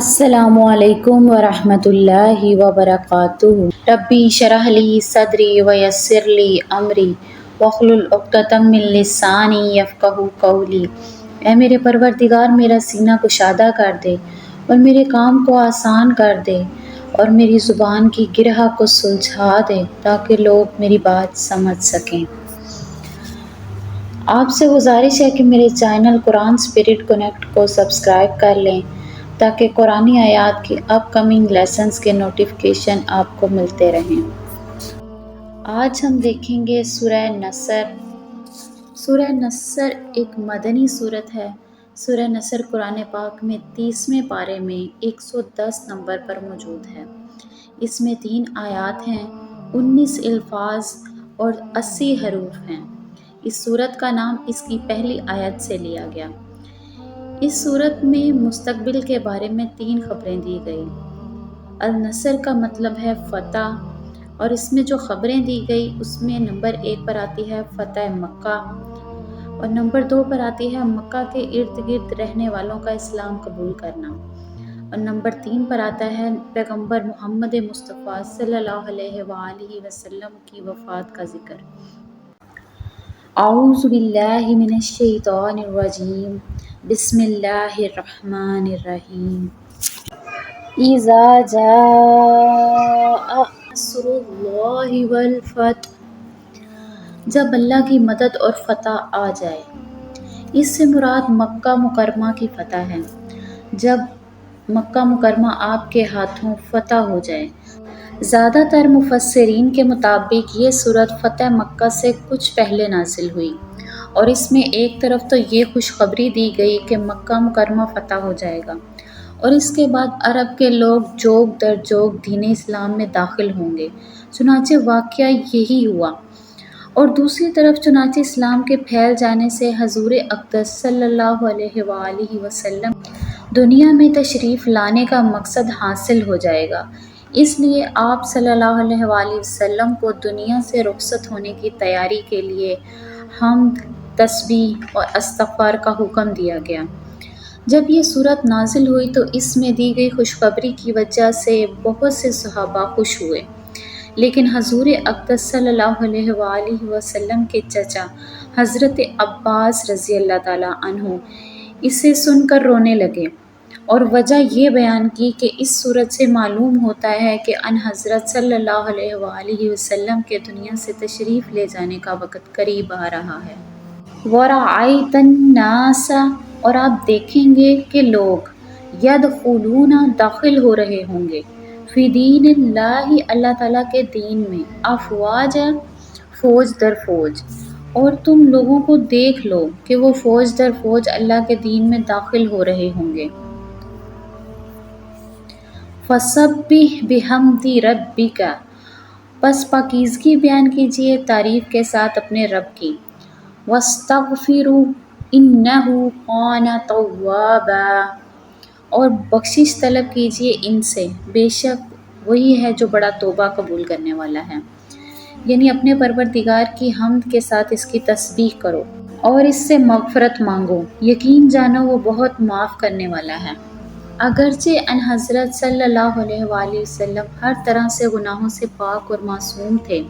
السلام علیکم ورحمۃ اللہ وبرکاتہ۔ ربی اشرح لی صدری ویسر لی امری واحلل عقدۃ من لسانی یفقہوا قولی۔ اے میرے پروردگار، میرا سینہ کشادہ کر دے اور میرے کام کو آسان کر دے اور میری زبان کی گرہ کو سلجھا دے تاکہ لوگ میری بات سمجھ سکیں۔ آپ سے گزارش ہے کہ میرے چینل قرآن اسپرٹ کنیکٹ کو سبسکرائب کر لیں تاکہ قرآنی آیات کی اپ کمنگ لیسنز کے نوٹیفیکیشن آپ کو ملتے رہیں۔ آج ہم دیکھیں گے سورہ نصر۔ سورہ نصر ایک مدنی سورت ہے۔ سورہ نصر قرآن پاک میں 30ویں پارے میں 110 نمبر پر موجود ہے۔ اس میں 3 آیات ہیں، 19 الفاظ اور 80 حروف ہیں۔ اس سورت کا نام اس کی پہلی آیت سے لیا گیا۔ اس سورت میں مستقبل کے بارے میں 3 خبریں دی گئی۔ النصر کا مطلب ہے فتح، اور اس میں جو خبریں دی گئی اس میں نمبر 1 پر آتی ہے فتح مکہ، اور نمبر 2 پر آتی ہے مکہ کے ارد گرد رہنے والوں کا اسلام قبول کرنا، اور نمبر 3 پر آتا ہے پیغمبر محمد مصطفیٰ صلی اللہ علیہ وآلہ وسلم کی وفات کا ذکر۔ اعوذ باللہ من الشیطان الرجیم، بسم اللہ الرحمن الرحیم۔ اذا جاء نصر اللہ والفتح، جب اللہ کی مدد اور فتح آ جائے۔ اس سے مراد مکہ مکرمہ کی فتح ہے، جب مکہ مکرمہ آپ کے ہاتھوں فتح ہو جائے۔ زیادہ تر مفسرین کے مطابق یہ سورت فتح مکہ سے کچھ پہلے نازل ہوئی، اور اس میں ایک طرف تو یہ خوشخبری دی گئی کہ مکہ مکرمہ فتح ہو جائے گا، اور اس کے بعد عرب کے لوگ جوگ در جوگ دین اسلام میں داخل ہوں گے۔ چنانچہ واقعہ یہی ہوا، اور دوسری طرف چنانچہ اسلام کے پھیل جانے سے حضور اقدس صلی اللہ علیہ وآلہ وسلم دنیا میں تشریف لانے کا مقصد حاصل ہو جائے گا۔ اس لیے آپ صلی اللہ علیہ وآلہ وسلم کو دنیا سے رخصت ہونے کی تیاری کے لیے حمد، تسبیح اور استغفار کا حکم دیا گیا۔ جب یہ سورت نازل ہوئی تو اس میں دی گئی خوشخبری کی وجہ سے بہت سے صحابہ خوش ہوئے، لیکن حضور اقدس صلی اللہ علیہ وآلہ وسلم کے چچا حضرت عباس رضی اللہ تعالیٰ عنہ اسے سن کر رونے لگے، اور وجہ یہ بیان کی کہ اس سورت سے معلوم ہوتا ہے کہ ان حضرت صلی اللہ علیہ وآلہ وسلم کے دنیا سے تشریف لے جانے کا وقت قریب آ رہا ہے۔ وَرَأَيْتَ النَّاسَ، اور آپ دیکھیں گے کہ لوگ یدخلون، داخل ہو رہے ہوں گے، فی دین اللہ، اللہ تعالیٰ کے دین میں، افواجا، فوج در فوج، اور تم لوگوں کو دیکھ لو کہ وہ فوج در فوج اللہ کے دین میں داخل ہو رہے ہوں گے۔ فَسَبِّحْ بِحَمْدِ رَبِّکَ، پس پاکیزگی بیان کیجئے تعریف کے ساتھ اپنے رب کی۔ وَاسْتَغْفِرْهُ إِنَّهُ كَانَ تَوَّابًا، اور بخشش طلب کیجئے ان سے، بے شک وہی ہے جو بڑا توبہ قبول کرنے والا ہے۔ یعنی اپنے پروردگار کی حمد کے ساتھ اس کی تسبیح کرو اور اس سے مغفرت مانگو، یقین جانو وہ بہت معاف کرنے والا ہے۔ اگرچہ ان حضرت صلی اللہ علیہ وآلہ وسلم ہر طرح سے گناہوں سے پاک اور معصوم تھے،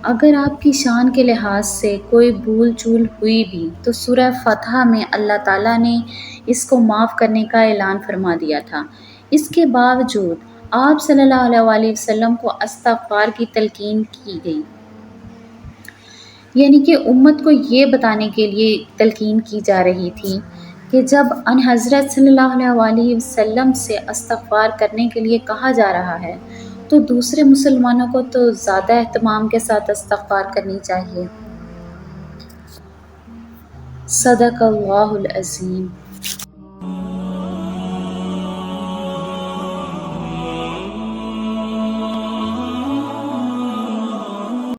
اگر آپ کی شان کے لحاظ سے کوئی بھول چول ہوئی بھی تو سورہ فتح میں اللہ تعالیٰ نے اس کو معاف کرنے کا اعلان فرما دیا تھا۔ اس کے باوجود آپ صلی اللہ علیہ وآلہ وسلم کو استغفار کی تلقین کی گئی، یعنی کہ امت کو یہ بتانے کے لیے تلقین کی جا رہی تھی کہ جب ان حضرت صلی اللہ علیہ وآلہ وسلم سے استغفار کرنے کے لیے کہا جا رہا ہے تو دوسرے مسلمانوں کو تو زیادہ اہتمام کے ساتھ استغفار کرنی چاہیے۔ صدق اللہ العظیم۔